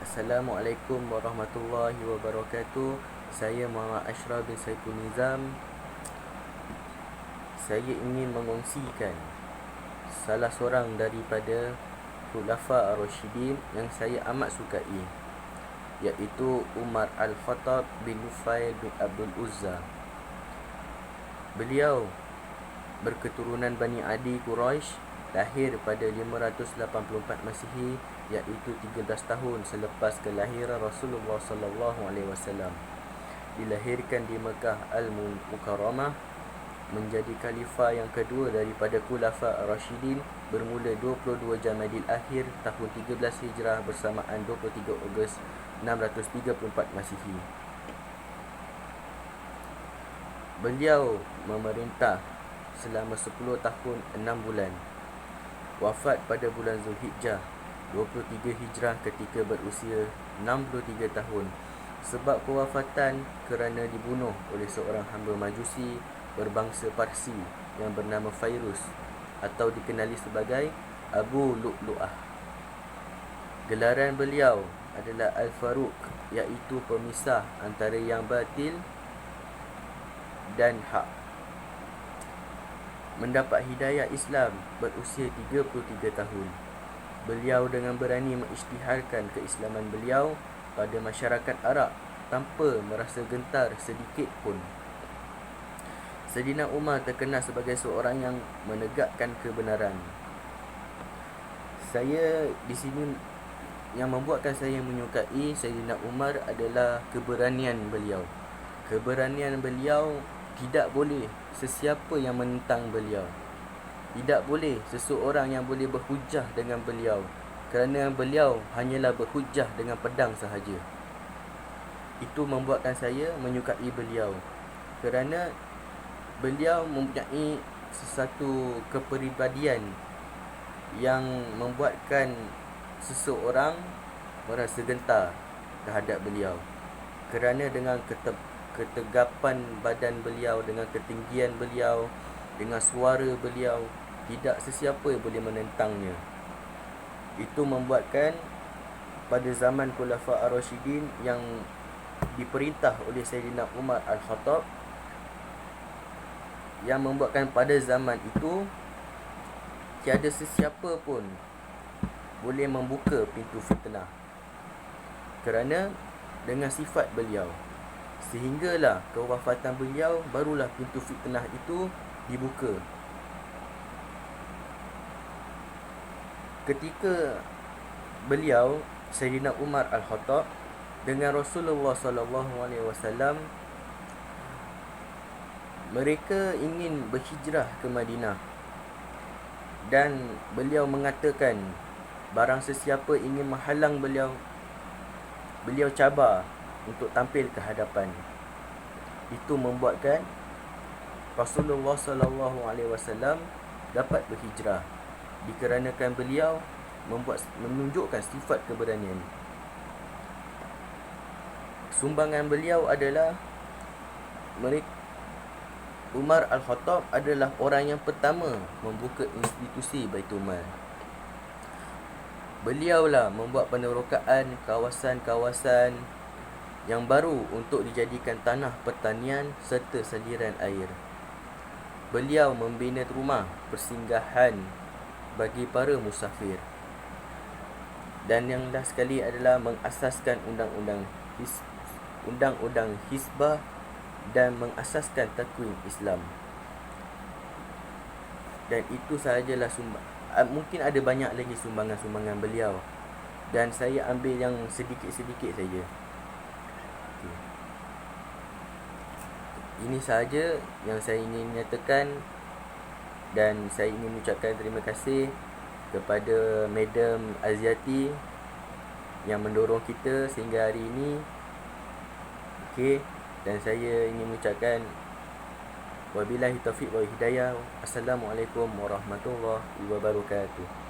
Assalamualaikum warahmatullahi wabarakatuh. Saya Muhammad Ashraf bin Saiful Nizam. Saya ingin mengongsikan salah seorang daripada Khulafa Ar-Rasyidin yang saya amat sukai, iaitu Umar Al-Khattab bin Nufail bin Abdul Uzza. Beliau berketurunan Bani Adi Quraisy, lahir pada 584 Masihi, iaitu 13 tahun selepas kelahiran Rasulullah SAW. Dilahirkan di Mekah Al-Mukarramah, menjadi khalifah yang kedua daripada Khulafa Ar-Rasyidin bermula 22 Jamadil Akhir tahun 13 Hijrah bersamaan 23 Ogos 634 Masihi. Beliau memerintah selama 10 tahun 6 bulan. Wafat pada bulan Zulhijjah 23 Hijrah ketika berusia 63 tahun. Sebab kewafatan kerana dibunuh oleh seorang hamba Majusi berbangsa Parsi yang bernama Fairuz, atau dikenali sebagai Abu Lu'lu'ah. Gelaran beliau adalah Al-Faruq, iaitu pemisah antara yang batil dan hak. Mendapat hidayah Islam berusia 33 tahun. Beliau dengan berani mengisytiharkan keislaman beliau pada masyarakat Arab tanpa merasa gentar sedikit pun. Sayyidina Umar terkenal sebagai seorang yang menegakkan kebenaran. Saya di sini, yang membuatkan saya menyukai Sayyidina Umar adalah keberanian beliau. Keberanian beliau, tidak boleh sesiapa yang menentang beliau. Tidak boleh seseorang yang boleh berhujah dengan beliau, kerana beliau hanyalah berhujah dengan pedang sahaja. Itu membuatkan saya menyukai beliau, kerana beliau mempunyai sesuatu kepribadian yang membuatkan seseorang merasa gentar terhadap beliau. Kerana dengan ketegapan badan beliau, dengan ketinggian beliau, dengan suara beliau, tidak sesiapa yang boleh menentangnya. Itu membuatkan pada zaman Khulafa Ar-Rasyidin yang diperintah oleh Sayyidina Umar Al-Khattab, yang membuatkan pada zaman itu tiada sesiapa pun boleh membuka pintu fitnah, kerana dengan sifat beliau. Sehinggalah kewafatan beliau, barulah pintu fitnah itu dibuka. Ketika beliau, Sayyidina Umar Al-Khattab, dengan Rasulullah SAW, mereka ingin berhijrah ke Madinah, dan beliau mengatakan barang sesiapa ingin menghalang beliau, beliau cabar untuk tampil ke hadapan. Itu membuatkan Rasulullah SAW dapat berhijrah, dikarenakan beliau menunjukkan sifat keberanian. Sumbangan beliau adalah Umar Al-Khattab adalah orang yang pertama membuka institusi Baitul Mal. Beliaulah membuat penerokaan kawasan-kawasan yang baru untuk dijadikan tanah pertanian serta saliran air. Beliau membina rumah persinggahan bagi para musafir. Dan yang last sekali adalah mengasaskan undang-undang Hizbah dan mengasaskan takwim Islam. Dan itu sahajalah mungkin ada banyak lagi sumbangan-sumbangan beliau, dan saya ambil yang sedikit-sedikit saja. Ini sahaja yang saya ingin nyatakan, dan saya ingin mengucapkan terima kasih kepada Madam Aziati yang mendorong kita sehingga hari ini. Dan saya ingin mengucapkan wabillahi taufiq wal hidayah. Assalamualaikum warahmatullahi wabarakatuh.